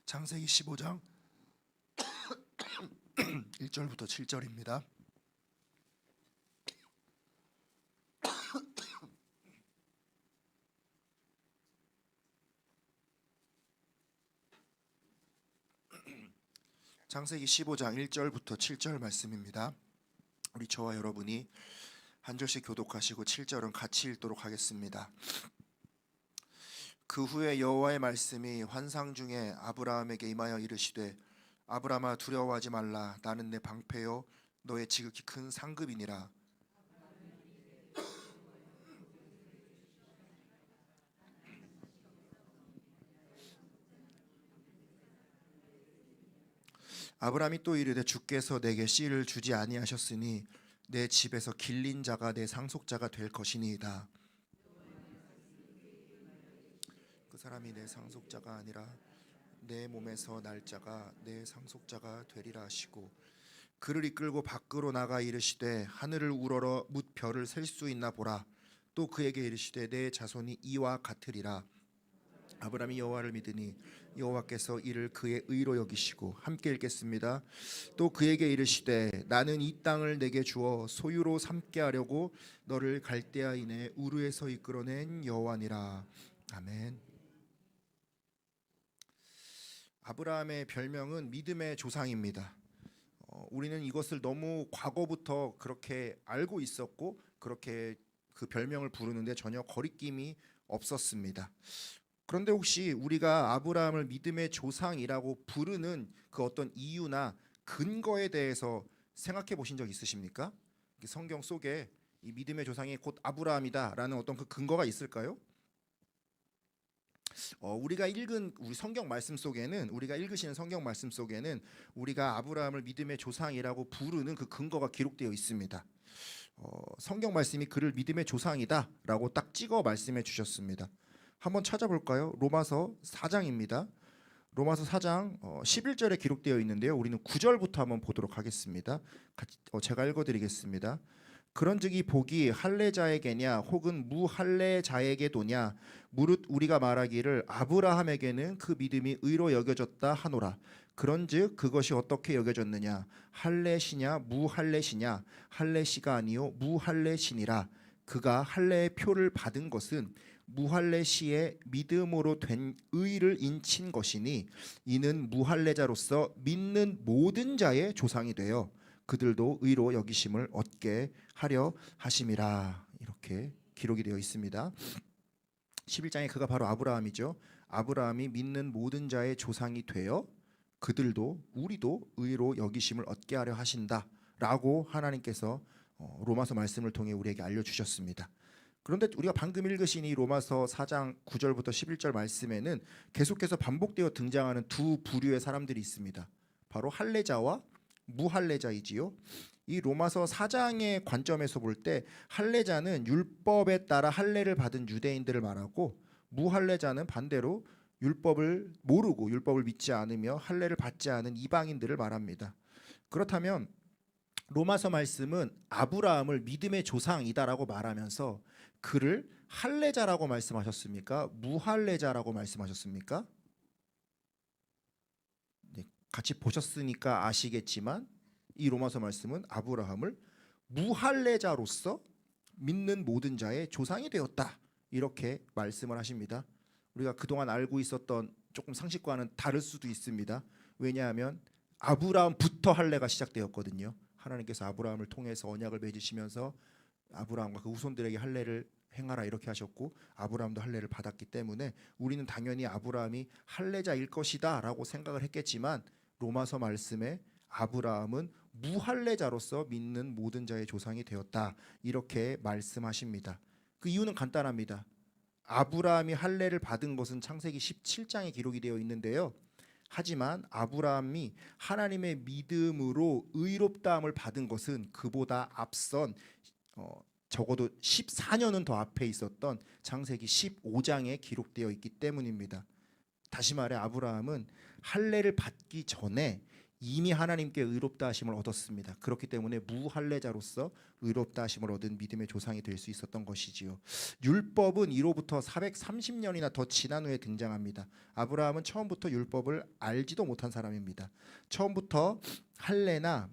창세기 15장 1절부터 7절입니다. 창세기 15장 1절부터 7절 말씀입니다. 우리 저와 여러분이 한 절씩 교독하시고 7절은 같이 읽도록 하겠습니다. 그 후에 여호와의 말씀이 환상 중에 아브라함에게 임하여 이르시되 아브라함아 두려워하지 말라. 나는 내 방패요 너의 지극히 큰 상급이니라. 아브라함이 또 이르되 주께서 내게 씨를 주지 아니하셨으니 내 집에서 길린 자가 내 상속자가 될 것이니이다. 그 사람이 내 상속자가 아니라 내 몸에서 날 자가 내 상속자가 되리라 하시고 그를 이끌고 밖으로 나가 이르시되 하늘을 우러러 뭇 별을 셀 수 있나 보라. 또 그에게 이르시되 내 자손이 이와 같으리라. 아브라함이 여호와를 믿으니 여호와께서 이를 그의 의로 여기시고, 함께 읽겠습니다. 또 그에게 이르시되 나는 이 땅을 내게 주어 소유로 삼게 하려고 너를 갈대아인의 우르에서 이끌어낸 여호와니라. 아멘. 아브라함의 별명은 믿음의 조상입니다. 우리는 이것을 너무 과거부터 그렇게 알고 있었고 그렇게 그 별명을 부르는데 전혀 거리낌이 없었습니다. 그런데 혹시 우리가 아브라함을 믿음의 조상이라고 부르는 그 어떤 이유나 근거에 대해서 생각해 보신 적 있으십니까? 성경 속에 이 믿음의 조상이 곧 아브라함이다라는 어떤 그 근거가 있을까요? 우리가 읽은 우리 성경 말씀 속에는, 우리가 읽으시는 성경 말씀 속에는 우리가 아브라함을 믿음의 조상이라고 부르는 그 근거가 기록되어 있습니다. 성경 말씀이 그를 믿음의 조상이다라고 딱 찍어 말씀해 주셨습니다. 한번 찾아볼까요? 로마서 4장입니다. 로마서 4장 11절에 기록되어 있는데요. 우리는 9절부터 한번 보도록 하겠습니다. 제가 읽어드리겠습니다. 그런즉 이 복이 할례자에게냐 혹은 무할례자에게도냐 무릇 우리가 말하기를 아브라함에게는 그 믿음이 의로 여겨졌다 하노라. 그런즉 그것이 어떻게 여겨졌느냐? 할례시냐 무할례시냐? 할례시가 아니요 무할례시니라. 그가 할례의 표를 받은 것은 무할례시의 믿음으로 된 의를 인친 것이니 이는 무할례자로서 믿는 모든 자의 조상이 되어 그들도 의로 여기심을 얻게 하려 하심이라. 이렇게 기록이 되어 있습니다. 11장에 그가 바로 아브라함이죠. 아브라함이 믿는 모든 자의 조상이 되어 그들도 우리도 의로 여기심을 얻게 하려 하신다라고 하나님께서 로마서 말씀을 통해 우리에게 알려주셨습니다. 그런데 우리가 방금 읽으신 이 로마서 4장 9절부터 11절 말씀에는 계속해서 반복되어 등장하는 두 부류의 사람들이 있습니다. 바로 할례자와 무할례자이지요. 이 로마서 4장의 관점에서 볼 때 할례자는 율법에 따라 할례를 받은 유대인들을 말하고, 무할례자는 반대로 율법을 모르고 율법을 믿지 않으며 할례를 받지 않은 이방인들을 말합니다. 그렇다면 로마서 말씀은 아브라함을 믿음의 조상이다라고 말하면서 그를 할례자라고 말씀하셨습니까? 무할례자라고 말씀하셨습니까? 네, 같이 보셨으니까 아시겠지만 이 로마서 말씀은 아브라함을 무할례자로서 믿는 모든 자의 조상이 되었다 이렇게 말씀을 하십니다. 우리가 그동안 알고 있었던 조금 상식과는 다를 수도 있습니다. 왜냐하면 아브라함부터 할례가 시작되었거든요. 하나님께서 아브라함을 통해서 언약을 맺으시면서 아브라함과 그 후손들에게 할례를 행하라 이렇게 하셨고 아브라함도 할례를 받았기 때문에 우리는 당연히 아브라함이 할례자일 것이다 라고 생각을 했겠지만 로마서 말씀에 아브라함은 무할례자로서 믿는 모든 자의 조상이 되었다 이렇게 말씀하십니다. 그 이유는 간단합니다. 아브라함이 할례를 받은 것은 창세기 17장에 기록이 되어 있는데요. 하지만 아브라함이 하나님의 믿음으로 의롭다함을 받은 것은 그보다 앞선 적어도 14년은 더 앞에 있었던 창세기 15장에 기록되어 있기 때문입니다. 다시 말해 아브라함은 할례를 받기 전에 이미 하나님께 의롭다 하심을 얻었습니다. 그렇기 때문에 무할례자로서 의롭다 하심을 얻은 믿음의 조상이 될 수 있었던 것이지요. 율법은 이로부터 430년이나 더 지난 후에 등장합니다. 아브라함은 처음부터 율법을 알지도 못한 사람입니다. 처음부터 할례나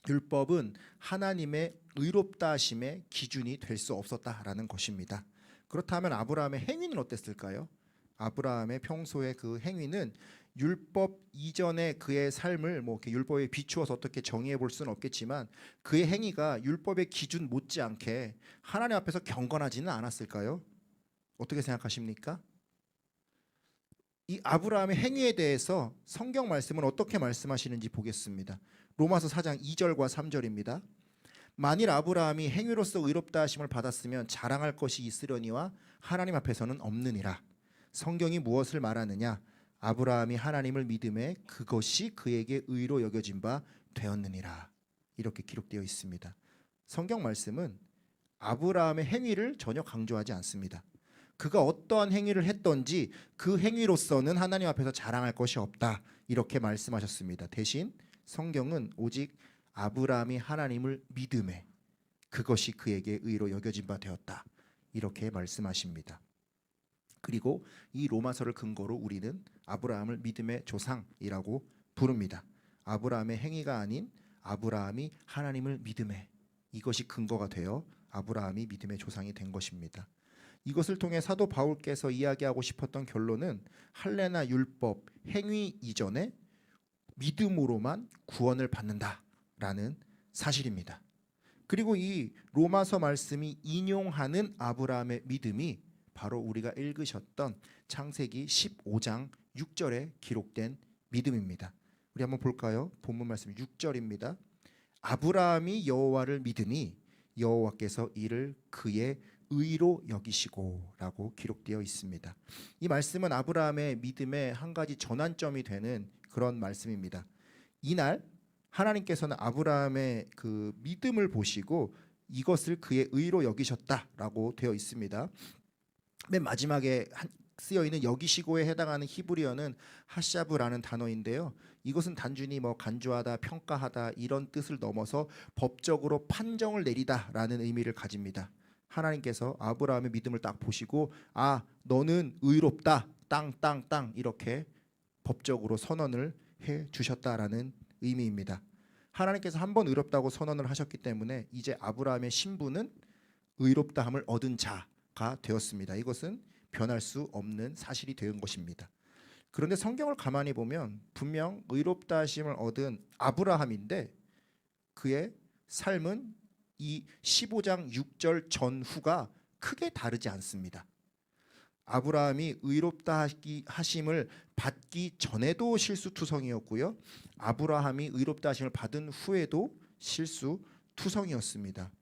율법은 하나님의 의롭다 하심의 기준이 될 수 없었다라는 것입니다. 그렇다면 아브라함의 행위는 어땠을까요? 아브라함의 평소의 그 행위는 율법 이전의 그의 삶을 뭐 이렇게 율법에 비추어서 어떻게 정의해 볼 수는 없겠지만 그의 행위가 율법의 기준 못지않게 하나님 앞에서 경건하지는 않았을까요? 어떻게 생각하십니까? 이 아브라함의 행위에 대해서 성경 말씀은 어떻게 말씀하시는지 보겠습니다. 로마서 4장 2절과 3절입니다. 만일 아브라함이 행위로서 의롭다 하심을 받았으면 자랑할 것이 있으려니와 하나님 앞에서는 없느니라. 성경이 무엇을 말하느냐? 아브라함이 하나님을 믿음에 그것이 그에게 의로 여겨진 바 되었느니라. 이렇게 기록되어 있습니다. 성경 말씀은 아브라함의 행위를 전혀 강조하지 않습니다. 그가 어떠한 행위를 했던지 그 행위로서는 하나님 앞에서 자랑할 것이 없다. 이렇게 말씀하셨습니다. 대신 성경은 오직 아브라함이 하나님을 믿음에 그것이 그에게 의로 여겨진 바 되었다. 이렇게 말씀하십니다. 그리고 이 로마서를 근거로 우리는 아브라함을 믿음의 조상이라고 부릅니다. 아브라함의 행위가 아닌 아브라함이 하나님을 믿음에, 이것이 근거가 되어 아브라함이 믿음의 조상이 된 것입니다. 이것을 통해 사도 바울께서 이야기하고 싶었던 결론은 할례나 율법, 행위 이전에 믿음으로만 구원을 받는다라는 사실입니다. 그리고 이 로마서 말씀이 인용하는 아브라함의 믿음이 바로 우리가 읽으셨던 창세기 15장 6절에 기록된 믿음입니다. 우리 한번 볼까요? 본문 말씀 6절입니다. 아브라함이 여호와를 믿으니 여호와께서 이를 그의 의로 여기시고 라고 기록되어 있습니다. 이 말씀은 아브라함의 믿음의 한 가지 전환점이 되는 그런 말씀입니다. 이날 하나님께서는 아브라함의 그 믿음을 보시고 이것을 그의 의로 여기셨다라고 되어 있습니다. 맨 마지막에 쓰여 있는 여기시고에 해당하는 히브리어는 하샤브라는 단어인데요. 이것은 단순히 뭐 간주하다, 평가하다 이런 뜻을 넘어서 법적으로 판정을 내리다라는 의미를 가집니다. 하나님께서 아브라함의 믿음을 딱 보시고 너는 의롭다 땅 이렇게 법적으로 선언을 해 주셨다라는 의미입니다. 하나님께서 한 번 의롭다고 선언을 하셨기 때문에 이제 아브라함의 신분은 의롭다함을 얻은 자가 되었습니다. 이것은 변할 수 없는 사실이 된 것입니다. 그런데 성경을 가만히 보면 분명 의롭다 하심을 얻은 아브라함인데 그의 삶은 이 15장 6절 전후가 크게 다르지 않습니다. 아브라함이 의롭다 하심을 받기 전에도 실수투성이었고요. 아브라함이 의롭다 하심을 받은 후에도 실수투성이었습니다.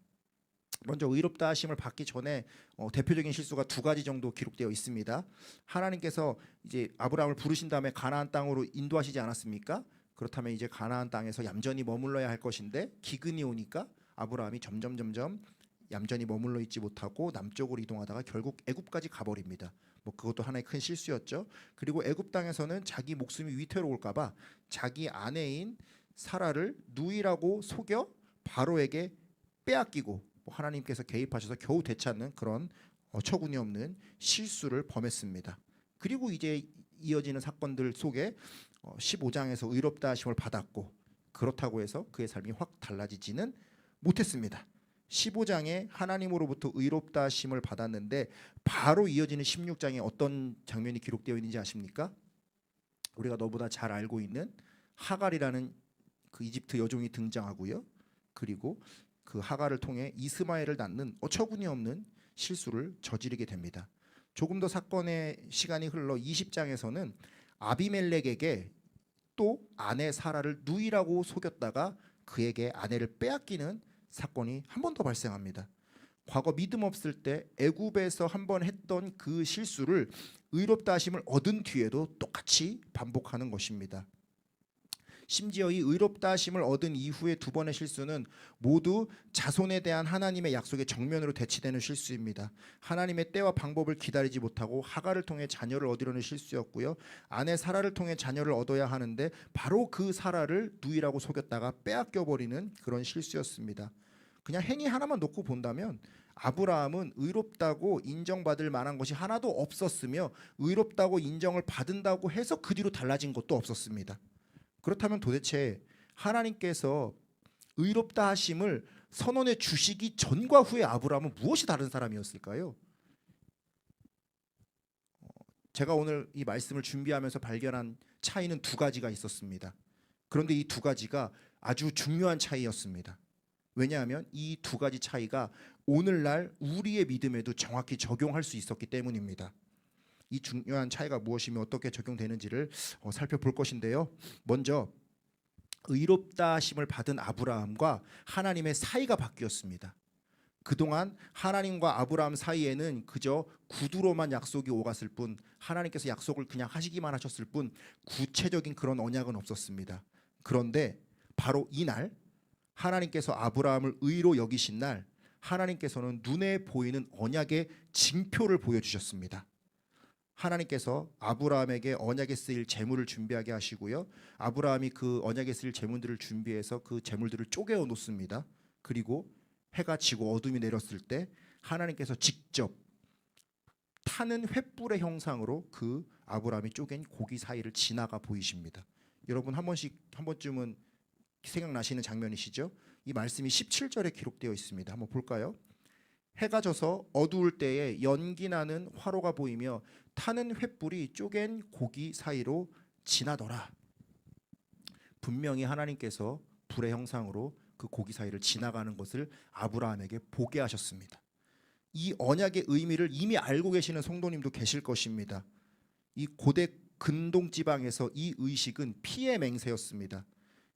먼저 의롭다 하심을 받기 전에 대표적인 실수가 두 가지 정도 기록되어 있습니다. 하나님께서 이제 아브라함을 부르신 다음에 가나안 땅으로 인도하시지 않았습니까? 그렇다면 이제 가나안 땅에서 얌전히 머물러야 할 것인데 기근이 오니까 아브라함이 점점 얌전히 머물러 있지 못하고 남쪽으로 이동하다가 결국 애굽까지 가버립니다. 뭐 그것도 하나의 큰 실수였죠. 그리고 애굽 땅에서는 자기 목숨이 위태로울까봐 자기 아내인 사라를 누이라고 속여 바로에게 빼앗기고 하나님께서 개입하셔서 겨우 되찾는 그런 어처구니 없는 실수를 범했습니다. 그리고 이제 이어지는 사건들 속에 15장에서 의롭다 하심을 받았고 그렇다고 해서 그의 삶이 확 달라지지는 못했습니다. 15장에 하나님으로부터 의롭다 하심을 받았는데 바로 이어지는 16장에 어떤 장면이 기록되어 있는지 아십니까? 우리가 너보다 잘 알고 있는 하갈이라는 그 이집트 여종이 등장하고요. 그리고 그 하갈을 통해 이스마엘을 낳는 어처구니 없는 실수를 저지르게 됩니다. 조금 더 사건의 시간이 흘러 20장에서는 아비멜렉에게 또 아내 사라를 누이라고 속였다가 그에게 아내를 빼앗기는 사건이 한 번 더 발생합니다. 과거 믿음 없을 때 애굽에서 한 번 했던 그 실수를 의롭다 하심을 얻은 뒤에도 똑같이 반복하는 것입니다. 심지어 이 의롭다 하심을 얻은 이후의 두 번의 실수는 모두 자손에 대한 하나님의 약속의 정면으로 대치되는 실수입니다. 하나님의 때와 방법을 기다리지 못하고 하갈을 통해 자녀를 얻으려는 실수였고요. 아내 사라를 통해 자녀를 얻어야 하는데 바로 그 사라를 누이라고 속였다가 빼앗겨 버리는 그런 실수였습니다. 그냥 행위 하나만 놓고 본다면 아브라함은 의롭다고 인정받을 만한 것이 하나도 없었으며 의롭다고 인정을 받은다고 해서 그 뒤로 달라진 것도 없었습니다. 그렇다면 도대체 하나님께서 의롭다 하심을 선언해 주시기 전과 후에 아브라함은 무엇이 다른 사람이었을까요? 제가 오늘 이 말씀을 준비하면서 발견한 차이는 두 가지가 있었습니다. 그런데 이 두 가지가 아주 중요한 차이였습니다. 왜냐하면 이 두 가지 차이가 오늘날 우리의 믿음에도 정확히 적용할 수 있었기 때문입니다. 이 중요한 차이가 무엇이며 어떻게 적용되는지를 살펴볼 것인데요. 먼저 의롭다 하심을 받은 아브라함과 하나님의 사이가 바뀌었습니다. 그동안 하나님과 아브라함 사이에는 그저 구두로만 약속이 오갔을 뿐, 하나님께서 약속을 그냥 하시기만 하셨을 뿐 구체적인 그런 언약은 없었습니다. 그런데 바로 이날 하나님께서 아브라함을 의로 여기신 날, 하나님께서는 눈에 보이는 언약의 징표를 보여주셨습니다. 하나님께서 아브라함에게 언약에 쓰일 재물을 준비하게 하시고요. 아브라함이 그 언약에 쓰일 재물들을 준비해서 그 재물들을 쪼개어 놓습니다. 그리고 해가 지고 어둠이 내렸을 때 하나님께서 직접 타는 횃불의 형상으로 그 아브라함이 쪼갠 고기 사이를 지나가 보이십니다. 여러분 한 번쯤은 생각나시는 장면이시죠? 이 말씀이 17절에 기록되어 있습니다. 한번 볼까요? 해가 져서 어두울 때에 연기 나는 화로가 보이며 타는 횃불이 쪼갠 고기 사이로 지나더라. 분명히 하나님께서 불의 형상으로 그 고기 사이를 지나가는 것을 아브라함에게 보게 하셨습니다. 이 언약의 의미를 이미 알고 계시는 성도님도 계실 것입니다. 이 고대 근동 지방에서 이 의식은 피의 맹세였습니다.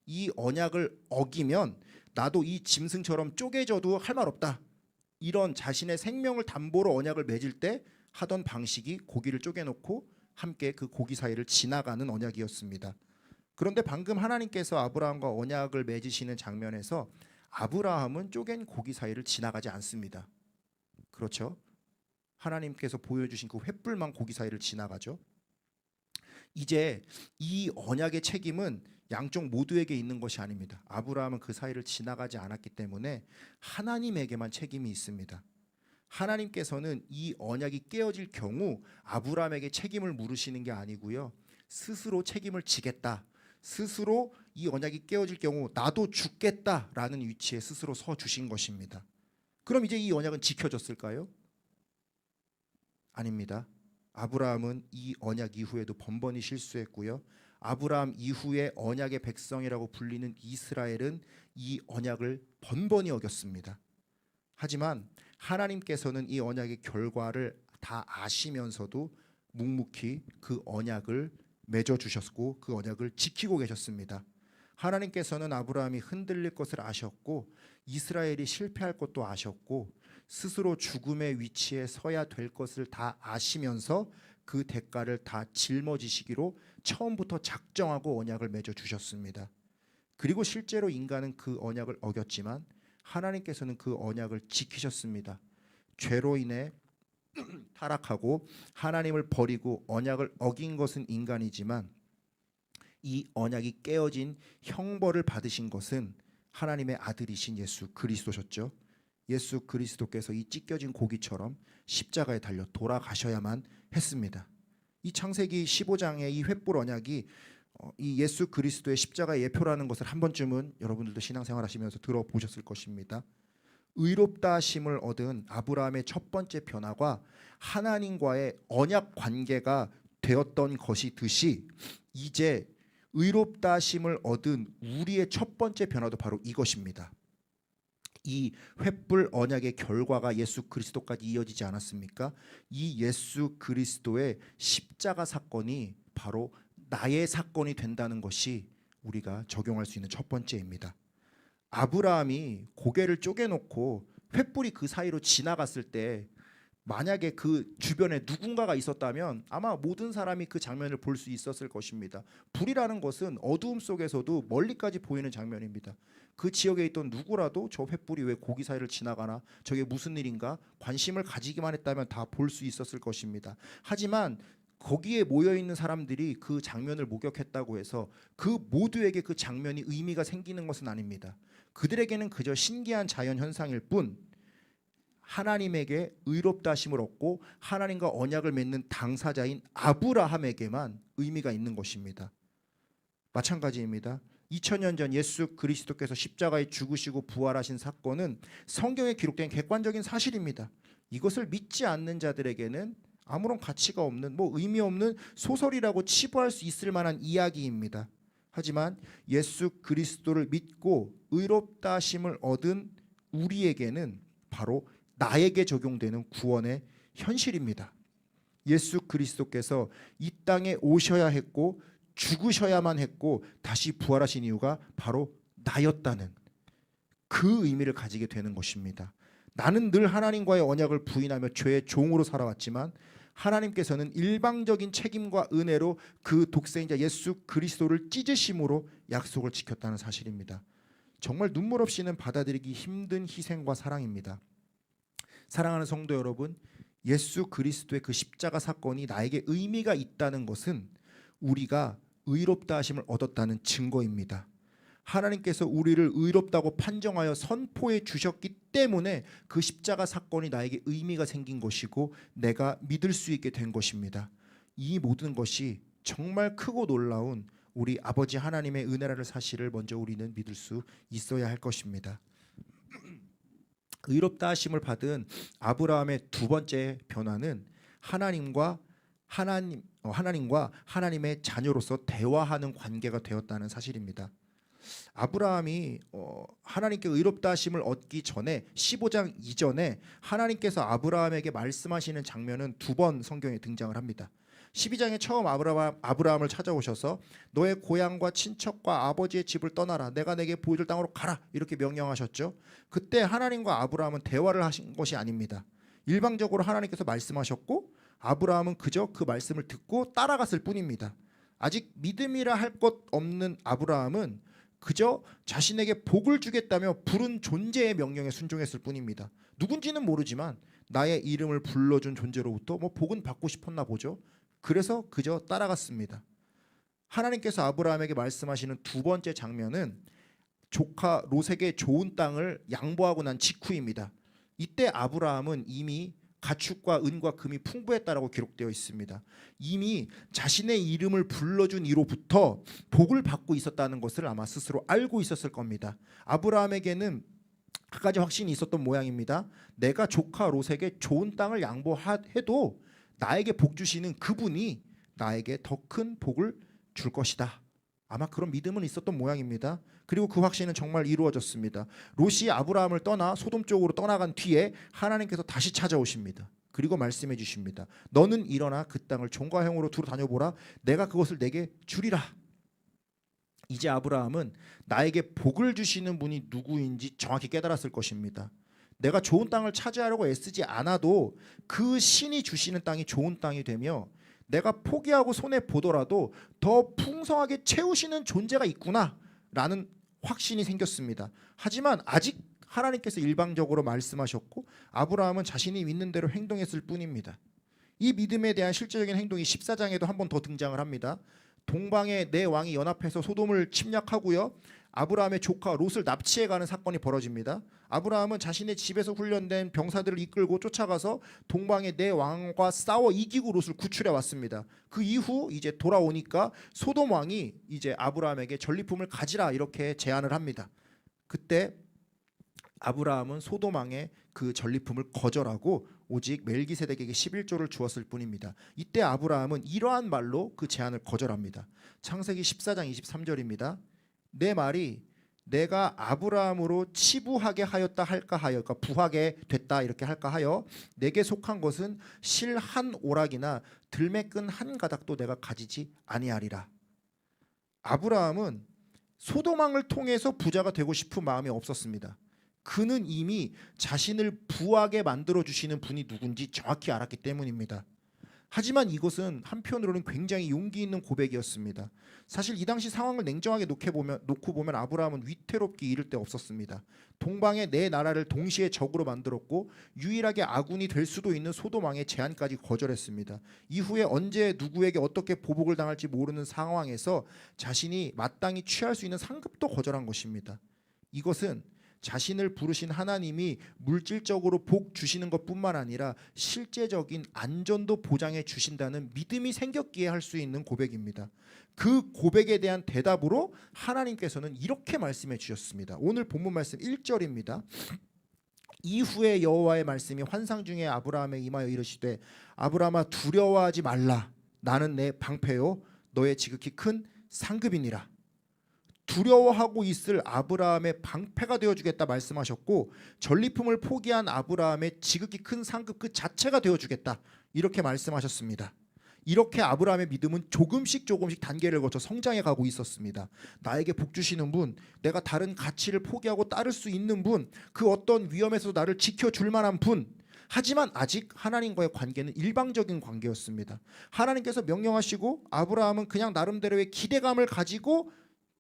이 언약을 어기면 나도 이 짐승처럼 쪼개져도 할 말 없다. 이런 자신의 생명을 담보로 언약을 맺을 때 하던 방식이 고기를 쪼개놓고 함께 그 고기 사이를 지나가는 언약이었습니다. 그런데 방금 하나님께서 아브라함과 언약을 맺으시는 장면에서 아브라함은 쪼갠 고기 사이를 지나가지 않습니다. 그렇죠? 하나님께서 보여주신 그 횃불만 고기 사이를 지나가죠. 이제 이 언약의 책임은 양쪽 모두에게 있는 것이 아닙니다. 아브라함은 그 사이를 지나가지 않았기 때문에 하나님에게만 책임이 있습니다. 하나님께서는 이 언약이 깨어질 경우 아브라함에게 책임을 물으시는 게 아니고요. 스스로 책임을 지겠다. 스스로 이 언약이 깨어질 경우 나도 죽겠다라는 위치에 스스로 서 주신 것입니다. 그럼 이제 이 언약은 지켜졌을까요? 아닙니다. 아브라함은 이 언약 이후에도 번번이 실수했고요. 아브라함 이후에 언약의 백성이라고 불리는 이스라엘은 이 언약을 번번이 어겼습니다. 하지만 하나님께서는 이 언약의 결과를 다 아시면서도 묵묵히 그 언약을 맺어주셨고 그 언약을 지키고 계셨습니다. 하나님께서는 아브라함이 흔들릴 것을 아셨고 이스라엘이 실패할 것도 아셨고 스스로 죽음의 위치에 서야 될 것을 다 아시면서 그 대가를 다 짊어지시기로 처음부터 작정하고 언약을 맺어주셨습니다. 그리고 실제로 인간은 그 언약을 어겼지만 하나님께서는 그 언약을 지키셨습니다. 죄로 인해 타락하고 하나님을 버리고 언약을 어긴 것은 인간이지만 이 언약이 깨어진 형벌을 받으신 것은 하나님의 아들이신 예수 그리스도셨죠. 예수 그리스도께서 이 찢겨진 고기처럼 십자가에 달려 돌아가셔야만 했습니다. 이 창세기 15장의 이 횃불 언약이 이 예수 그리스도의 십자가의 예표라는 것을 한 번쯤은 여러분들도 신앙생활 하시면서 들어보셨을 것입니다. 의롭다 하심을 얻은 아브라함의 첫 번째 변화가 하나님과의 언약 관계가 되었던 것이듯이 이제 의롭다 하심을 얻은 우리의 첫 번째 변화도 바로 이것입니다. 이 횃불 언약의 결과가 예수 그리스도까지 이어지지 않았습니까? 이 예수 그리스도의 십자가 사건이 바로 나의 사건이 된다는 것이 우리가 적용할 수 있는 첫 번째입니다. 아브라함이 고개를 쪼개놓고 횃불이 그 사이로 지나갔을 때 만약에 그 주변에 누군가가 있었다면 아마 모든 사람이 그 장면을 볼 수 있었을 것입니다. 불이라는 것은 어두움 속에서도 멀리까지 보이는 장면입니다. 그 지역에 있던 누구라도 저 횃불이 왜 고기 사이를 지나가나, 저게 무슨 일인가 관심을 가지기만 했다면 다 볼 수 있었을 것입니다. 하지만 거기에 모여 있는 사람들이 그 장면을 목격했다고 해서 그 모두에게 그 장면이 의미가 생기는 것은 아닙니다. 그들에게는 그저 신기한 자연 현상일 뿐, 하나님에게 의롭다 하심을 얻고 하나님과 언약을 맺는 당사자인 아브라함에게만 의미가 있는 것입니다. 마찬가지입니다. 2000년 전 예수 그리스도께서 십자가에 죽으시고 부활하신 사건은 성경에 기록된 객관적인 사실입니다. 이것을 믿지 않는 자들에게는 아무런 가치가 없는, 의미 없는 소설이라고 치부할 수 있을 만한 이야기입니다. 하지만 예수 그리스도를 믿고 의롭다 하심을 얻은 우리에게는 바로 나에게 적용되는 구원의 현실입니다. 예수 그리스도께서 이 땅에 오셔야 했고 죽으셔야만 했고 다시 부활하신 이유가 바로 나였다는 그 의미를 가지게 되는 것입니다. 나는 늘 하나님과의 언약을 부인하며 죄의 종으로 살아왔지만 하나님께서는 일방적인 책임과 은혜로 그 독생자 예수 그리스도를 찢으심으로 약속을 지켰다는 사실입니다. 정말 눈물 없이는 받아들이기 힘든 희생과 사랑입니다. 사랑하는 성도 여러분, 예수 그리스도의 그 십자가 사건이 나에게 의미가 있다는 것은 우리가 의롭다 하심을 얻었다는 증거입니다. 하나님께서 우리를 의롭다고 판정하여 선포해 주셨기 때문에 그 십자가 사건이 나에게 의미가 생긴 것이고 내가 믿을 수 있게 된 것입니다. 이 모든 것이 정말 크고 놀라운 우리 아버지 하나님의 은혜라는 사실을 먼저 우리는 믿을 수 있어야 할 것입니다. 의롭다 하심을 받은 아브라함의 두 번째 변화는 하나님과 하나님의 자녀로서 대화하는 관계가 되었다는 사실입니다. 아브라함이 하나님께 의롭다 하심을 얻기 전에 15장 이전에 하나님께서 아브라함에게 말씀하시는 장면은 두 번 성경에 등장을 합니다. 12장에 처음 아브라함을 찾아오셔서 너의 고향과 친척과 아버지의 집을 떠나라, 내가 내게 보여줄 땅으로 가라, 이렇게 명령하셨죠. 그때 하나님과 아브라함은 대화를 하신 것이 아닙니다. 일방적으로 하나님께서 말씀하셨고 아브라함은 그저 그 말씀을 듣고 따라갔을 뿐입니다. 아직 믿음이라 할 것 없는 아브라함은 그저 자신에게 복을 주겠다며 부른 존재의 명령에 순종했을 뿐입니다. 누군지는 모르지만 나의 이름을 불러준 존재로부터 복은 받고 싶었나 보죠. 그래서 그저 따라갔습니다. 하나님께서 아브라함에게 말씀하시는 두 번째 장면은 조카 롯에게 좋은 땅을 양보하고 난 직후입니다. 이때 아브라함은 이미 가축과 은과 금이 풍부했다라고 기록되어 있습니다. 이미 자신의 이름을 불러준 이로부터 복을 받고 있었다는 것을 아마 스스로 알고 있었을 겁니다. 아브라함에게는 한 가지 확신이 있었던 모양입니다. 내가 조카 롯에게 좋은 땅을 양보해도 나에게 복 주시는 그분이 나에게 더 큰 복을 줄 것이다. 아마 그런 믿음은 있었던 모양입니다. 그리고 그 확신은 정말 이루어졌습니다. 롯이 아브라함을 떠나 소돔 쪽으로 떠나간 뒤에 하나님께서 다시 찾아오십니다. 그리고 말씀해 주십니다. 너는 일어나 그 땅을 종과 형으로 두루 다녀보라. 내가 그것을 내게 주리라. 이제 아브라함은 나에게 복을 주시는 분이 누구인지 정확히 깨달았을 것입니다. 내가 좋은 땅을 차지하려고 애쓰지 않아도 그 신이 주시는 땅이 좋은 땅이 되며 내가 포기하고 손해 보더라도 더 풍성하게 채우시는 존재가 있구나라는 확신이 생겼습니다. 하지만 아직 하나님께서 일방적으로 말씀하셨고 아브라함은 자신이 믿는 대로 행동했을 뿐입니다. 이 믿음에 대한 실제적인 행동이 14장에도 한 번 더 등장을 합니다. 동방의 네 왕이 연합해서 소돔을 침략하고요, 아브라함의 조카 롯을 납치해가는 사건이 벌어집니다. 아브라함은 자신의 집에서 훈련된 병사들을 이끌고 쫓아가서 동방의 네 왕과 싸워 이기고 롯을 구출해 왔습니다. 그 이후 이제 돌아오니까 소돔 왕이 이제 아브라함에게 전리품을 가지라 이렇게 제안을 합니다. 그때 아브라함은 소돔 왕의 그 전리품을 거절하고 오직 멜기세덱에게 11조를 주었을 뿐입니다. 이때 아브라함은 이러한 말로 그 제안을 거절합니다. 창세기 14장 23절입니다. 내 말이 내가 아브라함으로 치부하게 하였다 할까 하여, 그러니까 부하게 됐다 이렇게 할까 하여 내게 속한 것은 실 한 오락이나 들매끈 한 가닥도 내가 가지지 아니하리라. 아브라함은 소돔 왕을 통해서 부자가 되고 싶은 마음이 없었습니다. 그는 이미 자신을 부하게 만들어 주시는 분이 누군지 정확히 알았기 때문입니다. 하지만 이것은 한편으로는 굉장히 용기 있는 고백이었습니다. 사실 이 당시 상황을 냉정하게 놓고 보면 아브라함은 위태롭게 이를 데 없었습니다. 동방의 네 나라를 동시에 적으로 만들었고 유일하게 아군이 될 수도 있는 소돔 왕의 제안까지 거절했습니다. 이후에 언제 누구에게 어떻게 보복을 당할지 모르는 상황에서 자신이 마땅히 취할 수 있는 상급도 거절한 것입니다. 이것은 자신을 부르신 하나님이 물질적으로 복 주시는 것뿐만 아니라 실제적인 안전도 보장해 주신다는 믿음이 생겼기에 할 수 있는 고백입니다. 그 고백에 대한 대답으로 하나님께서는 이렇게 말씀해 주셨습니다. 오늘 본문 말씀 1절입니다. 이후에 여호와의 말씀이 환상 중에 아브라함에 임하여 이르시되 아브라함아 두려워하지 말라. 나는 내 방패요 너의 지극히 큰 상급이니라. 두려워하고 있을 아브라함의 방패가 되어주겠다 말씀하셨고 전리품을 포기한 아브라함의 지극히 큰 상급 그 자체가 되어주겠다 이렇게 말씀하셨습니다. 이렇게 아브라함의 믿음은 조금씩 단계를 거쳐 성장해 가고 있었습니다. 나에게 복 주시는 분, 내가 다른 가치를 포기하고 따를 수 있는 분, 그 어떤 위험에서 나를 지켜줄 만한 분, 하지만 아직 하나님과의 관계는 일방적인 관계였습니다. 하나님께서 명령하시고 아브라함은 그냥 나름대로의 기대감을 가지고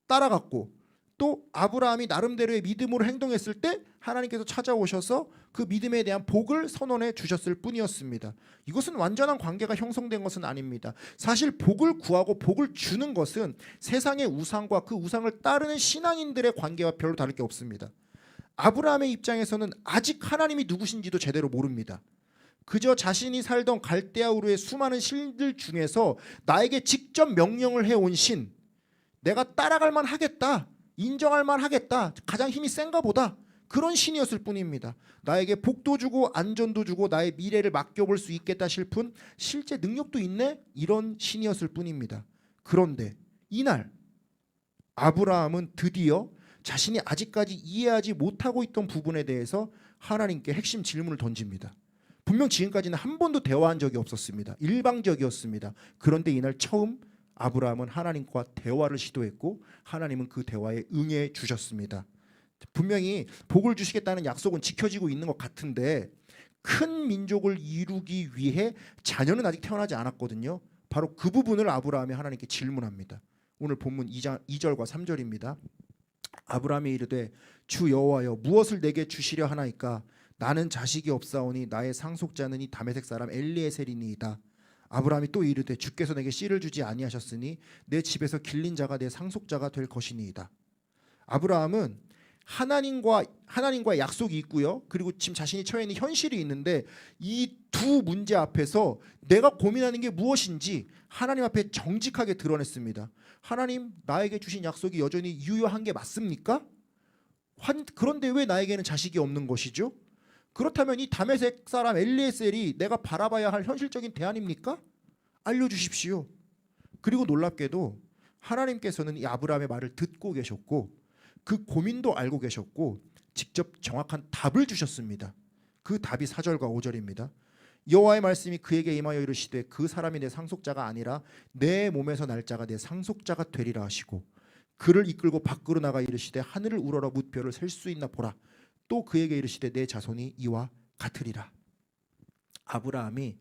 따라갔고 또 아브라함이 나름대로의 믿음으로 행동했을 때 하나님께서 찾아오셔서 그 믿음에 대한 복을 선언해 주셨을 뿐이었습니다. 이것은 완전한 관계가 형성된 것은 아닙니다. 사실 복을 구하고 복을 주는 것은 세상의 우상과 그 우상을 따르는 신앙인들의 관계와 별로 다를 게 없습니다. 아브라함의 입장에서는 아직 하나님이 누구신지도 제대로 모릅니다. 그저 자신이 살던 갈대아 우르의 수많은 신들 중에서 나에게 직접 명령을 해온 신, 내가 따라갈 만 하겠다, 인정할 만 하겠다, 가장 힘이 센가 보다, 그런 신이었을 뿐입니다. 나에게 복도 주고 안전도 주고 나의 미래를 맡겨볼 수 있겠다 싶은 실제 능력도 있네, 이런 신이었을 뿐입니다. 그런데 이날 아브라함은 드디어 자신이 아직까지 이해하지 못하고 있던 부분에 대해서 하나님께 핵심 질문을 던집니다. 분명 지금까지는 한 번도 대화한 적이 없었습니다. 일방적이었습니다. 그런데 이날 처음 아브라함은 하나님과 대화를 시도했고 하나님은 그 대화에 응해 주셨습니다. 분명히 복을 주시겠다는 약속은 지켜지고 있는 것 같은데 큰 민족을 이루기 위해 자녀는 아직 태어나지 않았거든요. 바로 그 부분을 아브라함이 하나님께 질문합니다. 오늘 본문 2절과 3절입니다. 아브라함이 이르되 주 여호와여 무엇을 내게 주시려 하나이까? 나는 자식이 없사오니 나의 상속자는 이 다메섹 사람 엘리에셀이니이다. 아브라함이 또 이르되 주께서 내게 씨를 주지 아니하셨으니 내 집에서 길린 자가 내 상속자가 될 것이니이다. 아브라함은 하나님과의 약속이 있고요. 그리고 지금 자신이 처해 있는 현실이 있는데 이 두 문제 앞에서 내가 고민하는 게 무엇인지 하나님 앞에 정직하게 드러냈습니다. 하나님, 나에게 주신 약속이 여전히 유효한 게 맞습니까? 그런데 왜 나에게는 자식이 없는 것이죠? 그렇다면 이 다메섹 사람 엘리에셀이 내가 바라봐야 할 현실적인 대안입니까? 알려주십시오. 그리고 놀랍게도 하나님께서는 이 아브라함의 말을 듣고 계셨고 그 고민도 알고 계셨고 직접 정확한 답을 주셨습니다. 그 답이 4절과 5절입니다. 여호와의 말씀이 그에게 임하여 이르시되 그 사람이 내 상속자가 아니라 내 몸에서 날 자가 내 상속자가 되리라 하시고 그를 이끌고 밖으로 나가 이르시되 하늘을 우러러 무별을 셀 수 있나 보라. 또 그에게 이르시되 내 자손이 이와 같으리라. 아브라함이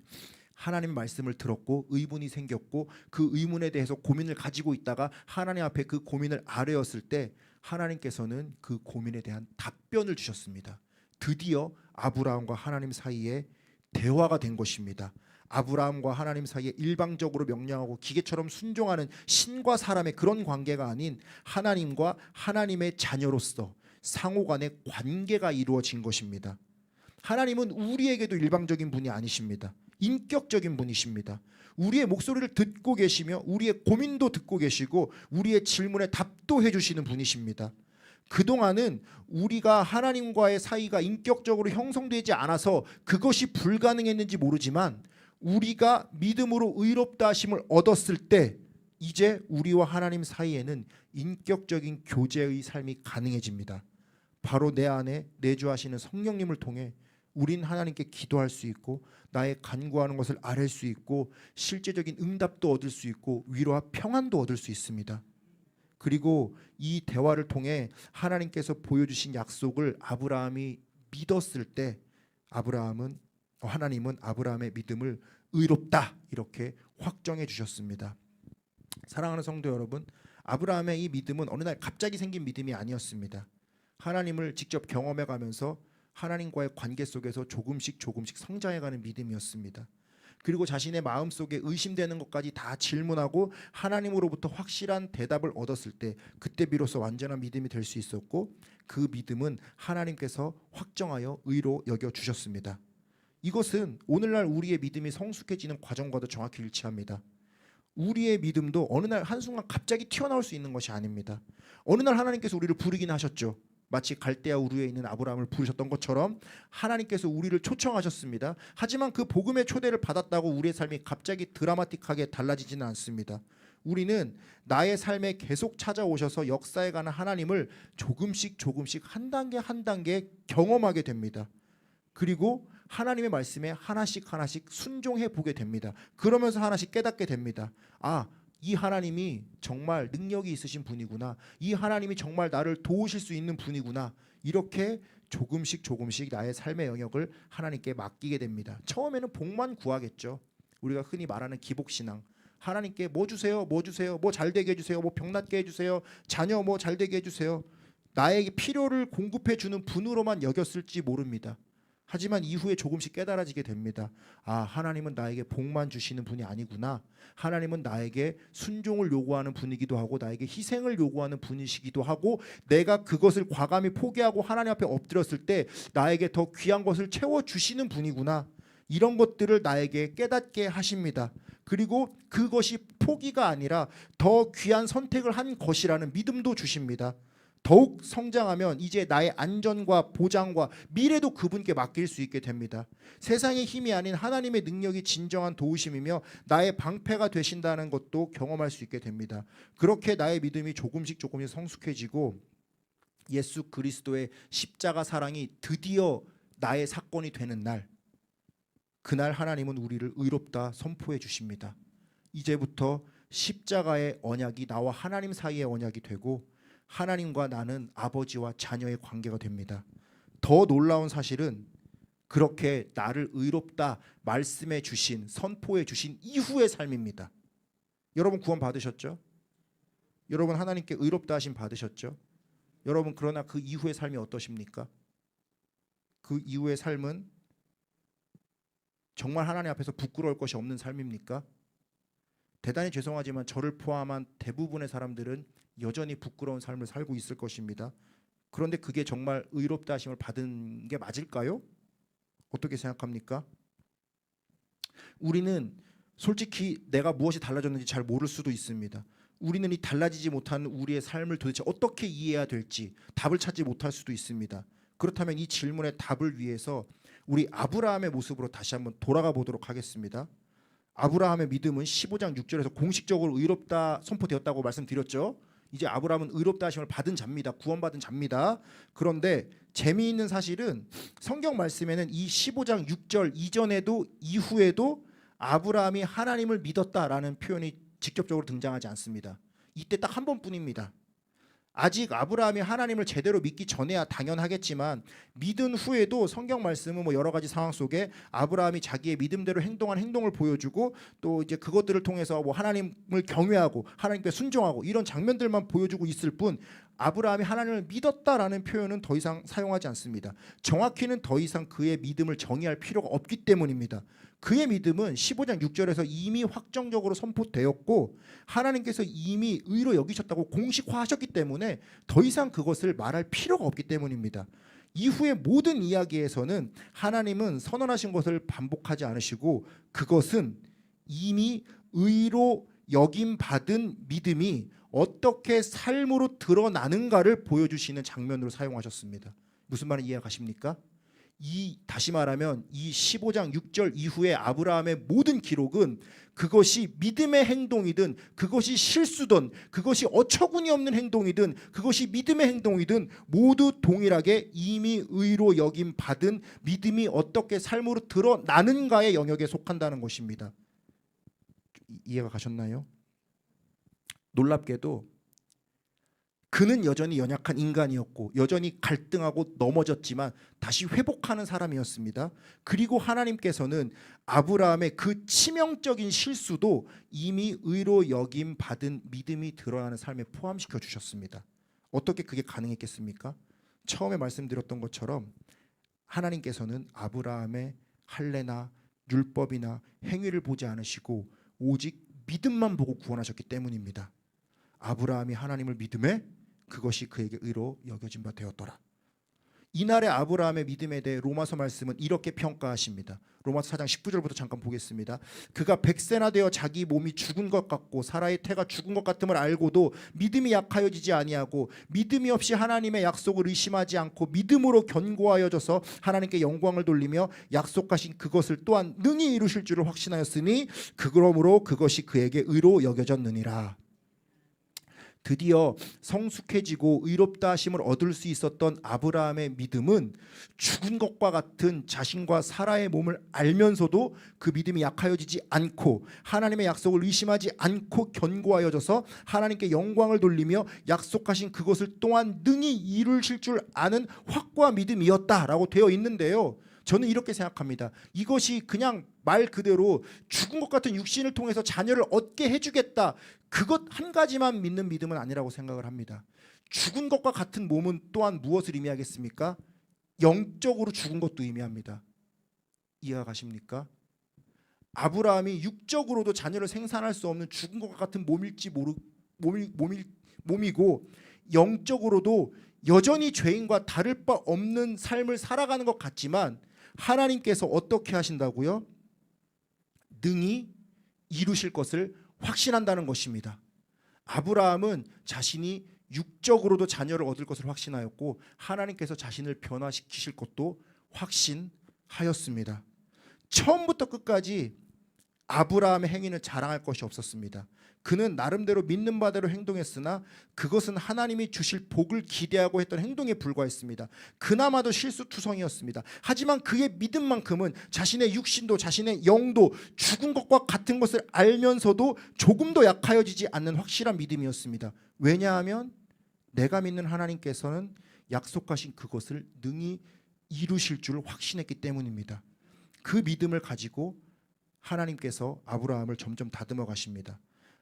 하나님 말씀을 들었고 의문이 생겼고 그 의문에 대해서 고민을 가지고 있다가 하나님 앞에 그 고민을 아뢰었을 때 하나님께서는 그 고민에 대한 답변을 주셨습니다. 드디어 아브라함과 하나님 사이에 대화가 된 것입니다. 아브라함과 하나님 사이에 일방적으로 명령하고 기계처럼 순종하는 신과 사람의 그런 관계가 아닌 하나님과 하나님의 자녀로서 상호간의 관계가 이루어진 것입니다. 하나님은 우리에게도 일방적인 분이 아니십니다. 인격적인 분이십니다. 우리의 목소리를 듣고 계시며 우리의 고민도 듣고 계시고 우리의 질문에 답도 해주시는 분이십니다. 그동안은 우리가 하나님과의 사이가 인격적으로 형성되지 않아서 그것이 불가능했는지 모르지만 우리가 믿음으로 의롭다 하심을 얻었을 때 이제 우리와 하나님 사이에는 인격적인 교제의 삶이 가능해집니다. 바로 내 안에 내주하시는 성령님을 통해 우린 하나님께 기도할 수 있고 나의 간구하는 것을 아뢰 수 있고 실제적인 응답도 얻을 수 있고 위로와 평안도 얻을 수 있습니다. 그리고 이 대화를 통해 하나님께서 보여주신 약속을 아브라함이 믿었을 때 하나님은 아브라함의 믿음을 의롭다 이렇게 확정해 주셨습니다. 사랑하는 성도 여러분, 아브라함의 이 믿음은 어느 날 갑자기 생긴 믿음이 아니었습니다. 하나님을 직접 경험해 가면서 하나님과의 관계 속에서 조금씩 성장해가는 믿음이었습니다. 그리고 자신의 마음속에 의심되는 것까지 다 질문하고 하나님으로부터 확실한 대답을 얻었을 때 그때 비로소 완전한 믿음이 될 수 있었고, 그 믿음은 하나님께서 확정하여 의로 여겨 주셨습니다. 이것은 오늘날 우리의 믿음이 성숙해지는 과정과도 정확히 일치합니다. 우리의 믿음도 어느 날 한순간 갑자기 튀어나올 수 있는 것이 아닙니다. 어느 날 하나님께서 우리를 부르긴 하셨죠. 마치 갈대아 우르에 있는 아브라함을 부르셨던 것처럼 하나님께서 우리를 초청하셨습니다. 하지만 그 복음의 초대를 받았다고 우리의 삶이 갑자기 드라마틱하게 달라지지는 않습니다. 우리는 나의 삶에 계속 찾아오셔서 역사해가는 하나님을 조금씩 한 단계 경험하게 됩니다. 그리고 하나님의 말씀에 하나씩 순종해 보게 됩니다. 그러면서 하나씩 깨닫게 됩니다. 이 하나님이 정말 능력이 있으신 분이구나. 이 하나님이 정말 나를 도우실 수 있는 분이구나. 이렇게 조금씩 나의 삶의 영역을 하나님께 맡기게 됩니다. 처음에는 복만 구하겠죠. 우리가 흔히 말하는 기복신앙. 하나님께 뭐 주세요, 뭐 잘 되게 해주세요, 뭐 병 낫게 해주세요, 자녀 뭐 잘 되게 해주세요. 나에게 필요를 공급해 주는 분으로만 여겼을지 모릅니다. 하지만 이후에 조금씩 깨달아지게 됩니다. 하나님은 나에게 복만 주시는 분이 아니구나. 하나님은 나에게 순종을 요구하는 분이기도 하고 나에게 희생을 요구하는 분이시기도 하고, 내가 그것을 과감히 포기하고 하나님 앞에 엎드렸을 때 나에게 더 귀한 것을 채워주시는 분이구나. 이런 것들을 나에게 깨닫게 하십니다. 그리고 그것이 포기가 아니라 더 귀한 선택을 한 것이라는 믿음도 주십니다. 더욱 성장하면 이제 나의 안전과 보장과 미래도 그분께 맡길 수 있게 됩니다. 세상의 힘이 아닌 하나님의 능력이 진정한 도우심이며 나의 방패가 되신다는 것도 경험할 수 있게 됩니다. 그렇게 나의 믿음이 조금씩 성숙해지고 예수 그리스도의 십자가 사랑이 드디어 나의 사건이 되는 날, 그날 하나님은 우리를 의롭다 선포해 주십니다. 이제부터 십자가의 언약이 나와 하나님 사이의 언약이 되고 하나님과 나는 아버지와 자녀의 관계가 됩니다. 더 놀라운 사실은 그렇게 나를 의롭다 말씀해 주신, 선포해 주신 이후의 삶입니다. 여러분 구원 받으셨죠? 여러분 하나님께 의롭다 하심 받으셨죠? 여러분 그러나 그 이후의 삶이 어떠십니까? 그 이후의 삶은 정말 하나님 앞에서 부끄러울 것이 없는 삶입니까? 대단히 죄송하지만 저를 포함한 대부분의 사람들은 여전히 부끄러운 삶을 살고 있을 것입니다. 그런데 그게 정말 의롭다 하심을 받은 게 맞을까요? 어떻게 생각합니까? 우리는 솔직히 내가 무엇이 달라졌는지 잘 모를 수도 있습니다. 우리는 이 달라지지 못하는 우리의 삶을 도대체 어떻게 이해해야 될지 답을 찾지 못할 수도 있습니다. 그렇다면 이 질문의 답을 위해서 우리 아브라함의 모습으로 다시 한번 돌아가 보도록 하겠습니다. 아브라함의 믿음은 15장 6절에서 공식적으로 의롭다 선포되었다고 말씀드렸죠. 이제 아브라함은 의롭다 하심을 받은 자입니다. 구원받은 자입니다. 그런데 재미있는 사실은 성경 말씀에는 이 15장 6절 이전에도 이후에도 아브라함이 하나님을 믿었다라는 표현이 직접적으로 등장하지 않습니다. 이때 딱 한 번뿐입니다. 아직 아브라함이 하나님을 제대로 믿기 전에야 당연하겠지만 믿은 후에도 성경 말씀은 여러 가지 상황 속에 아브라함이 자기의 믿음대로 행동한 행동을 보여주고 또 이제 그것들을 통해서 하나님을 경외하고 하나님께 순종하고 이런 장면들만 보여주고 있을 뿐, 아브라함이 하나님을 믿었다라는 표현은 더 이상 사용하지 않습니다. 정확히는 더 이상 그의 믿음을 정의할 필요가 없기 때문입니다. 그의 믿음은 15장 6절에서 이미 확정적으로 선포되었고 하나님께서 이미 의로 여기셨다고 공식화하셨기 때문에 더 이상 그것을 말할 필요가 없기 때문입니다. 이후의 모든 이야기에서는 하나님은 선언하신 것을 반복하지 않으시고 그것은 이미 의로 여김받은 믿음이 어떻게 삶으로 드러나는가를 보여주시는 장면으로 사용하셨습니다. 무슨 말인지 이해 가십니까? 다시 말하면 이 15장 6절 이후의 아브라함의 모든 기록은 그것이 믿음의 행동이든 그것이 실수든 그것이 어처구니 없는 행동이든 그것이 믿음의 행동이든 모두 동일하게 이미 의로 여김 받은 믿음이 어떻게 삶으로 드러나는가의 영역에 속한다는 것입니다. 이해가 가셨나요? 놀랍게도 그는 여전히 연약한 인간이었고 여전히 갈등하고 넘어졌지만 다시 회복하는 사람이었습니다. 그리고 하나님께서는 아브라함의 그 치명적인 실수도 이미 의로 여김 받은 믿음이 드러나는 삶에 포함시켜 주셨습니다. 어떻게 그게 가능했겠습니까? 처음에 말씀드렸던 것처럼 하나님께서는 아브라함의 할례나 율법이나 행위를 보지 않으시고 오직 믿음만 보고 구원하셨기 때문입니다. 아브라함이 하나님을 믿음에 그것이 그에게 의로 여겨진 바 되었더라. 이날의 아브라함의 믿음에 대해 로마서 말씀은 이렇게 평가하십니다. 로마서 4장 19절부터 잠깐 보겠습니다. 그가 100세나 되어 자기 몸이 죽은 것 같고 사라의 태가 죽은 것 같음을 알고도 믿음이 약하여지지 아니하고 믿음이 없이 하나님의 약속을 의심하지 않고 믿음으로 견고하여져서 하나님께 영광을 돌리며 약속하신 그것을 또한 능히 이루실 줄을 확신하였으니 그러므로 그것이 그에게 의로 여겨졌느니라. 드디어 성숙해지고 의롭다 하심을 얻을 수 있었던 아브라함의 믿음은 죽은 것과 같은 자신과 사라의 몸을 알면서도 그 믿음이 약하여지지 않고 하나님의 약속을 의심하지 않고 견고하여져서 하나님께 영광을 돌리며 약속하신 그것을 또한 능히 이루실 줄 아는 확고한 믿음이었다라고 되어 있는데요. 저는 이렇게 생각합니다. 이것이 그냥 말 그대로 죽은 것 같은 육신을 통해서 자녀를 얻게 해주겠다, 그것 한 가지만 믿는 믿음은 아니라고 생각을 합니다. 죽은 것과 같은 몸은 또한 무엇을 의미하겠습니까? 영적으로 죽은 것도 의미합니다. 이해가 가십니까? 아브라함이 육적으로도 자녀를 생산할 수 없는 죽은 것과 같은 몸이고 영적으로도 여전히 죄인과 다를 바 없는 삶을 살아가는 것 같지만 하나님께서 어떻게 하신다고요? 능히 이루실 것을 확신한다는 것입니다. 아브라함은 자신이 육적으로도 자녀를 얻을 것을 확신하였고 하나님께서 자신을 변화시키실 것도 확신하였습니다. 처음부터 끝까지 아브라함의 행위는 자랑할 것이 없었습니다. 그는 나름대로 믿는 바대로 행동했으나 그것은 하나님이 주실 복을 기대하고 했던 행동에 불과했습니다. 그나마도 실수투성이었습니다. 하지만 그의 믿음만큼은 자신의 육신도 자신의 영도 죽은 것과 같은 것을 알면서도 조금도 약하여지지 않는 확실한 믿음이었습니다. 왜냐하면 내가 믿는 하나님께서는 약속하신 그것을 능히 이루실 줄 확신했기 때문입니다. 그 믿음을 가지고 하나님께서 아브라함을 점점 다듬어 가십니다.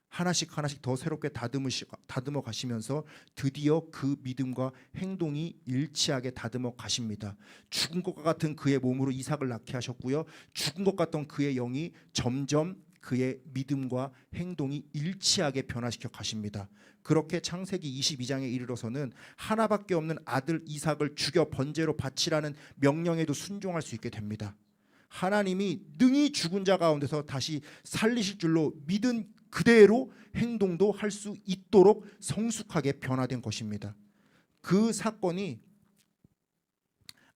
하나씩 더 새롭게 다듬어 가시면서 드디어 그 믿음과 행동이 일치하게 다듬어 가십니다. 죽은 것과 같은 그의 몸으로 이삭을 낳게 하셨고요. 죽은 것 같던 그의 영이 점점 그의 믿음과 행동이 일치하게 변화시켜 가십니다. 그렇게 창세기 22장에 이르러서는 하나밖에 없는 아들 이삭을 죽여 번제로 바치라는 명령에도 순종할 수 있게 됩니다. 하나님이 능히 죽은 자 가운데서 다시 살리실 줄로 믿은 그대로 행동도 할 수 있도록 성숙하게 변화된 것입니다. 그 사건이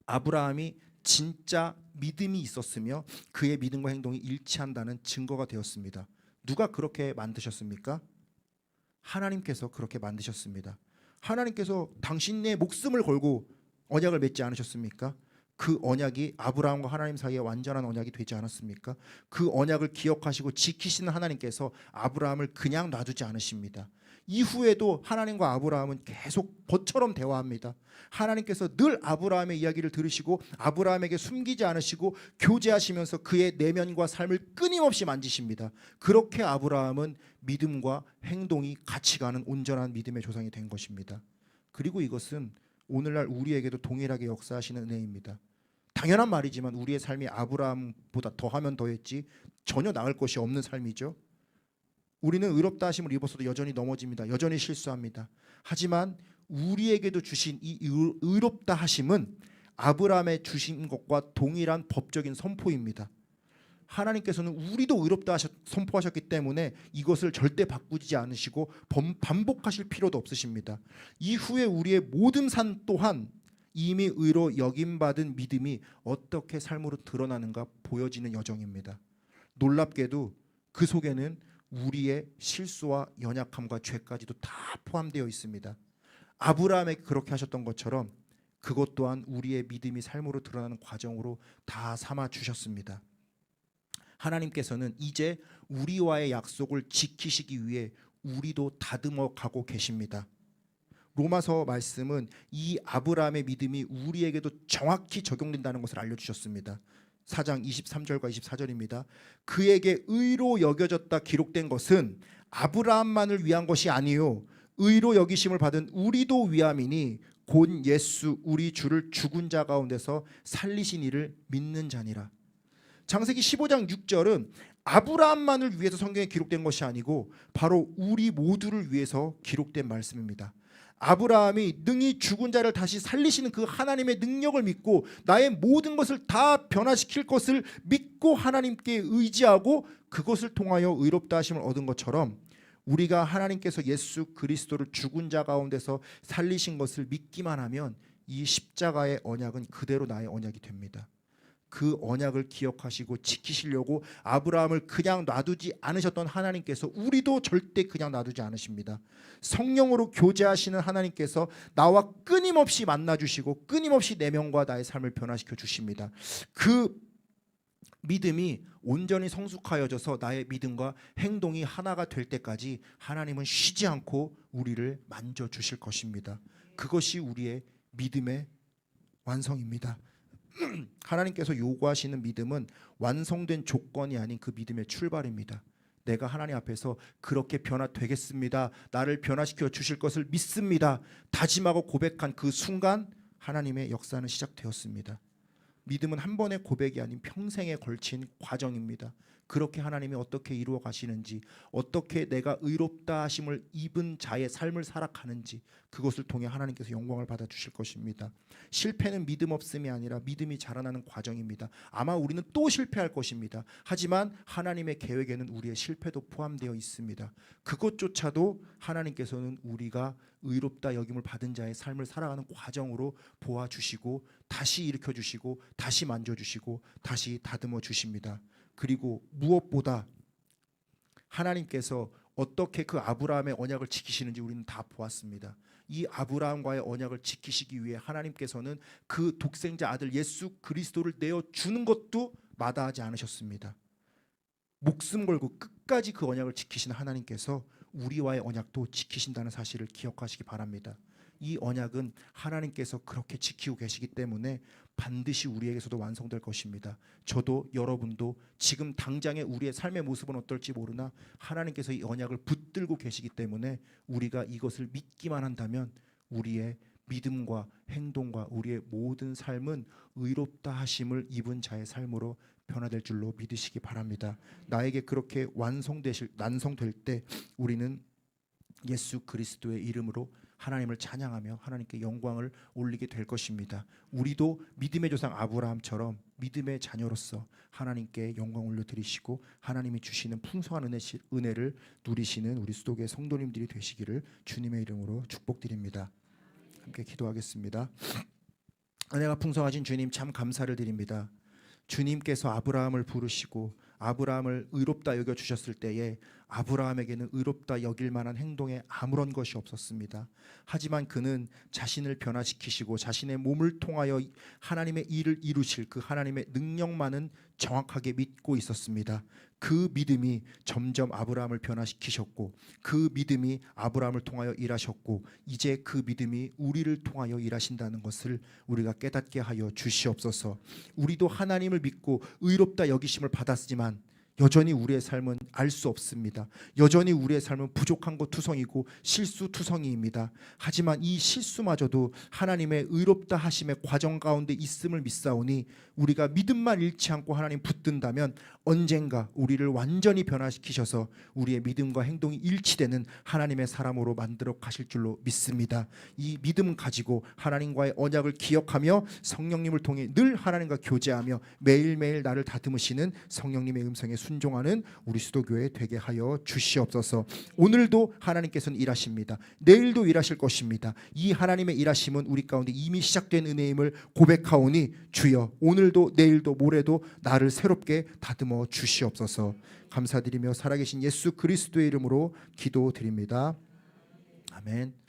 아브라함이 진짜 믿음이 있었으며 그의 믿음과 행동이 일치한다는 증거가 되었습니다. 누가 그렇게 만드셨습니까? 하나님께서 그렇게 만드셨습니다. 하나님께서 당신의 목숨을 걸고 언약을 맺지 않으셨습니까? 그 언약이 아브라함과 하나님 사이에 완전한 언약이 되지 않았습니까? 그 언약을 기억하시고 지키시는 하나님께서 아브라함을 그냥 놔두지 않으십니다. 이후에도 하나님과 아브라함은 계속 벗처럼 대화합니다. 하나님께서 늘 아브라함의 이야기를 들으시고 아브라함에게 숨기지 않으시고 교제하시면서 그의 내면과 삶을 끊임없이 만지십니다. 그렇게 아브라함은 믿음과 행동이 같이 가는 온전한 믿음의 조상이 된 것입니다. 그리고 이것은 오늘날 우리에게도 동일하게 역사하시는 은혜입니다. 당연한 말이지만 우리의 삶이 아브라함보다 더하면 더했지 전혀 나을 것이 없는 삶이죠. 우리는 의롭다 하심을 입었어도 여전히 넘어집니다. 여전히 실수합니다. 하지만 우리에게도 주신 이 의롭다 하심은 아브라함의 주신 것과 동일한 법적인 선포입니다. 하나님께서는 우리도 의롭다 선포하셨기 때문에 이것을 절대 바꾸지 않으시고 반복하실 필요도 없으십니다. 이후에 우리의 모든 삶 또한 이미 의로 여김받은 믿음이 어떻게 삶으로 드러나는가 보여지는 여정입니다. 놀랍게도 그 속에는 우리의 실수와 연약함과 죄까지도 다 포함되어 있습니다. 아브라함에게 그렇게 하셨던 것처럼 그것 또한 우리의 믿음이 삶으로 드러나는 과정으로 다 삼아 주셨습니다. 하나님께서는 이제 우리와의 약속을 지키시기 위해 우리도 다듬어 가고 계십니다. 로마서 말씀은 이 아브라함의 믿음이 우리에게도 정확히 적용된다는 것을 알려주셨습니다. 4장 23절과 24절입니다. 그에게 의로 여겨졌다 기록된 것은 아브라함만을 위한 것이 아니요 의로 여기심을 받은 우리도 위함이니 곧 예수 우리 주를 죽은 자 가운데서 살리신 이를 믿는 자니라. 창세기 15장 6절은 아브라함만을 위해서 성경에 기록된 것이 아니고 바로 우리 모두를 위해서 기록된 말씀입니다. 아브라함이 능히 죽은 자를 다시 살리시는 그 하나님의 능력을 믿고 나의 모든 것을 다 변화시킬 것을 믿고 하나님께 의지하고 그것을 통하여 의롭다 하심을 얻은 것처럼 우리가 하나님께서 예수 그리스도를 죽은 자 가운데서 살리신 것을 믿기만 하면 이 십자가의 언약은 그대로 나의 언약이 됩니다. 그 언약을 기억하시고 지키시려고 아브라함을 그냥 놔두지 않으셨던 하나님께서 우리도 절대 그냥 놔두지 않으십니다. 성령으로 교제하시는 하나님께서 나와 끊임없이 만나주시고 끊임없이 내 명과 나의 삶을 변화시켜 주십니다. 그 믿음이 온전히 성숙하여져서 나의 믿음과 행동이 하나가 될 때까지 하나님은 쉬지 않고 우리를 만져주실 것입니다. 그것이 우리의 믿음의 완성입니다. 하나님께서 요구하시는 믿음은 완성된 조건이 아닌 그 믿음의 출발입니다. 내가 하나님 앞에서 그렇게 변화되겠습니다. 나를 변화시켜 주실 것을 믿습니다. 다짐하고 고백한 그 순간 하나님의 역사는 시작되었습니다. 믿음은 한 번의 고백이 아닌 평생에 걸친 과정입니다. 그렇게 하나님이 어떻게 이루어 가시는지, 어떻게 내가 의롭다 하심을 입은 자의 삶을 살아가는지 그것을 통해 하나님께서 영광을 받아주실 것입니다. 실패는 믿음 없음이 아니라 믿음이 자라나는 과정입니다. 아마 우리는 또 실패할 것입니다. 하지만 하나님의 계획에는 우리의 실패도 포함되어 있습니다. 그것조차도 하나님께서는 우리가 의롭다 여김을 받은 자의 삶을 살아가는 과정으로 보아주시고 다시 일으켜주시고 다시 만져주시고 다시 다듬어 주십니다. 그리고 무엇보다 하나님께서 어떻게 그 아브라함의 언약을 지키시는지 우리는 다 보았습니다. 이 아브라함과의 언약을 지키시기 위해 하나님께서는 그 독생자 아들 예수 그리스도를 내어주는 것도 마다하지 않으셨습니다. 목숨 걸고 끝까지 그 언약을 지키신 하나님께서 우리와의 언약도 지키신다는 사실을 기억하시기 바랍니다. 이 언약은 하나님께서 그렇게 지키고 계시기 때문에 반드시 우리에게서도 완성될 것입니다. 저도 여러분도 지금 당장의 우리의 삶의 모습은 어떨지 모르나 하나님께서 이 언약을 붙들고 계시기 때문에 우리가 이것을 믿기만 한다면 우리의 믿음과 행동과 우리의 모든 삶은 의롭다 하심을 입은 자의 삶으로 변화될 줄로 믿으시기 바랍니다. 나에게 그렇게 완성될 때 우리는 예수 그리스도의 이름으로 하나님을 찬양하며 하나님께 영광을 올리게 될 것입니다. 우리도 믿음의 조상 아브라함처럼 믿음의 자녀로서 하나님께 영광 올려드리시고 하나님이 주시는 풍성한 은혜를 누리시는 우리 수도교회 성도님들이 되시기를 주님의 이름으로 축복드립니다. 함께 기도하겠습니다. 은혜가 풍성하신 주님 참 감사를 드립니다. 주님께서 아브라함을 부르시고 아브라함을 의롭다 여겨주셨을 때에 아브라함에게는 의롭다 여길 만한 행동에 아무런 것이 없었습니다. 하지만 그는 자신을 변화시키시고 자신의 몸을 통하여 하나님의 일을 이루실 그 하나님의 능력만은 정확하게 믿고 있었습니다. 그 믿음이 점점 아브라함을 변화시키셨고 그 믿음이 아브라함을 통하여 일하셨고 이제 그 믿음이 우리를 통하여 일하신다는 것을 우리가 깨닫게 하여 주시옵소서. 우리도 하나님을 믿고 의롭다 여기심을 받았지만 여전히 우리의 삶은 알 수 없습니다. 여전히 우리의 삶은 부족한 것 투성이고 실수 투성이입니다. 하지만 이 실수마저도 하나님의 의롭다 하심의 과정 가운데 있음을 믿사오니 우리가 믿음만 잃지 않고 하나님 붙든다면 언젠가 우리를 완전히 변화시키셔서 우리의 믿음과 행동이 일치되는 하나님의 사람으로 만들어 가실 줄로 믿습니다. 이 믿음 가지고 하나님과의 언약을 기억하며 성령님을 통해 늘 하나님과 교제하며 매일매일 나를 다듬으시는 성령님의 음성에 순종하는 우리 수도교회 되게 하여 주시옵소서. 오늘도 하나님께서는 일하십니다. 내일도 일하실 것입니다. 이 하나님의 일하심은 우리 가운데 이미 시작된 은혜임을 고백하오니 주여 오늘도 내일도 모레도 나를 새롭게 다듬어 주시옵소서. 감사드리며 살아계신 예수 그리스도의 이름으로 기도드립니다. 아멘.